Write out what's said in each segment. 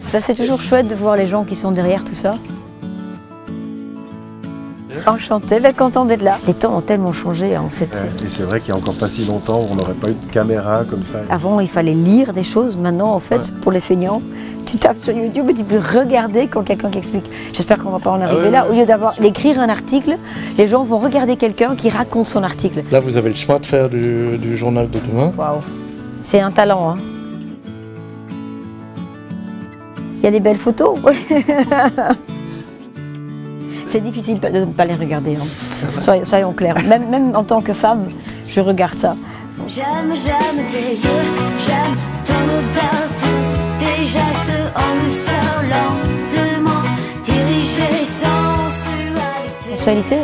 C'est toujours chouette de voir les gens qui sont derrière tout ça. Enchantée, content d'être là. Les temps ont tellement changé. Hein, et c'est vrai qu'il n'y a encore pas si longtemps, on n'aurait pas eu de caméra comme ça. Avant, il fallait lire des choses. Maintenant, en fait, pour les feignants, tu tapes sur YouTube et tu peux regarder quand quelqu'un qui explique. J'espère qu'on ne va pas en arriver là. Au lieu d'écrire un article, les gens vont regarder quelqu'un qui raconte son article. Là, vous avez le choix de faire du journal de demain. Waouh, c'est un talent. Hein. Il y a des belles photos. C'est difficile de ne pas les regarder, hein. Soyons clairs. Même en tant que femme, je regarde ça. J'aime tes yeux, j'aime ton odeur, tes gestes en douceur, lentement, dirigés sans sensualité. Sensualité,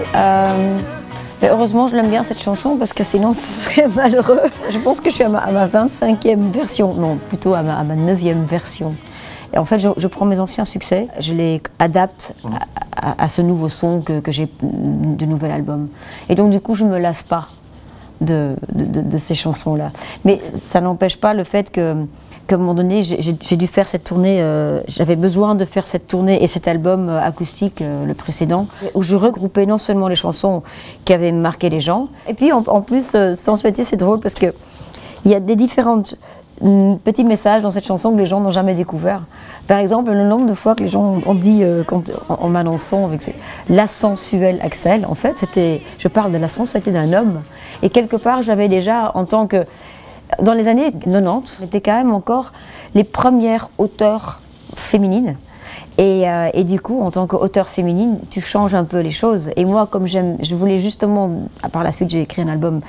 mais heureusement, je l'aime bien cette chanson parce que sinon ce serait malheureux. Je pense que je suis à ma 25e version, non, plutôt à ma 9e version. Et en fait, je prends mes anciens succès, je les adapte à ce nouveau son que j'ai du nouvel album. Et donc, du coup, je ne me lasse pas de ces chansons-là. Mais ça n'empêche pas le fait qu'à un moment donné, j'ai dû faire cette tournée, j'avais besoin de faire cette tournée et cet album acoustique, le précédent, où je regroupais non seulement les chansons qui avaient marqué les gens, et puis en plus, Sensualité, c'est drôle parce qu'il y a des différentes petits messages dans cette chanson que les gens n'ont jamais découvert. Par exemple, le nombre de fois que les gens ont dit, en m'annonçant avec la sensuelle Axel, en fait, je parle de la sensualité d'un homme. Et quelque part, j'avais déjà, en tant que... Dans les années 90, j'étais quand même encore les premières auteurs féminines. Et du coup, en tant qu'auteure féminine, tu changes un peu les choses. Et moi, comme je voulais justement, par la suite, j'ai écrit un album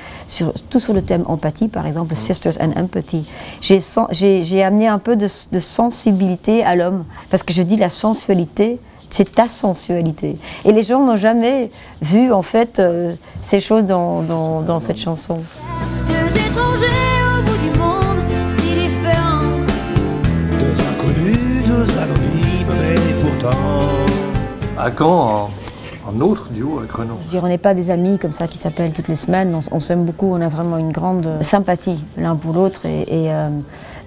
tout sur le thème empathie, par exemple, Sisters and Empathy. J'ai amené un peu de sensibilité à l'homme, parce que je dis la sensualité, c'est ta sensualité. Et les gens n'ont jamais vu, en fait, ces choses dans cette chanson. Deux étrangers au bout du monde, si différents. Deux inconnus, deux anonymes, mais pourtant... À quand un autre duo avec Renaud? Je veux dire, on n'est pas des amis comme ça qui s'appellent toutes les semaines, on s'aime beaucoup, on a vraiment une grande sympathie l'un pour l'autre.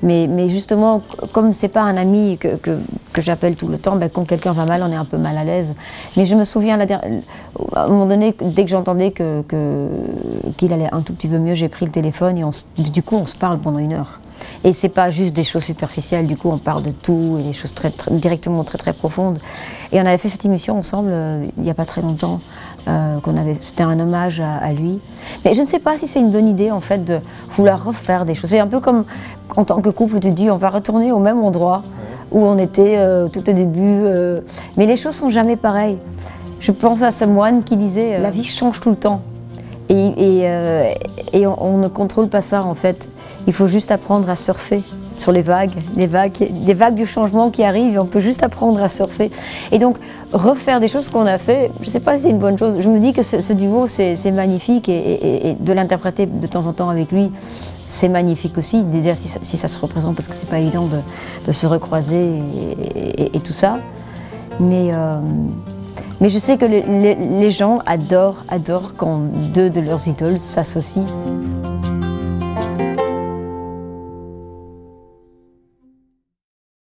Mais justement, comme c'est pas un ami que j'appelle tout le temps, quand quelqu'un va mal, on est un peu mal à l'aise. Mais je me souviens, à un moment donné, dès que j'entendais qu'il allait un tout petit peu mieux, j'ai pris le téléphone et du coup on se parle pendant 1 heure. Et c'est pas juste des choses superficielles, du coup on parle de tout et des choses directement très profondes. Et on avait fait cette émission ensemble il n'y a pas très longtemps, c'était un hommage à lui. Mais je ne sais pas si c'est une bonne idée en fait de vouloir refaire des choses. C'est un peu comme en tant que couple, tu dis on va retourner au même endroit où on était tout au début, mais les choses sont jamais pareilles. Je pense à ce moine qui disait la vie change tout le temps. Et on ne contrôle pas ça en fait. Il faut juste apprendre à surfer sur les vagues du changement qui arrivent et on peut juste apprendre à surfer. Et donc refaire des choses qu'on a fait, je ne sais pas si c'est une bonne chose. Je me dis que ce duo c'est magnifique et de l'interpréter de temps en temps avec lui, c'est magnifique aussi. Déjà si ça se représente parce que c'est pas évident de se recroiser et tout ça. Mais je sais que les gens adorent quand 2 de leurs idoles s'associent.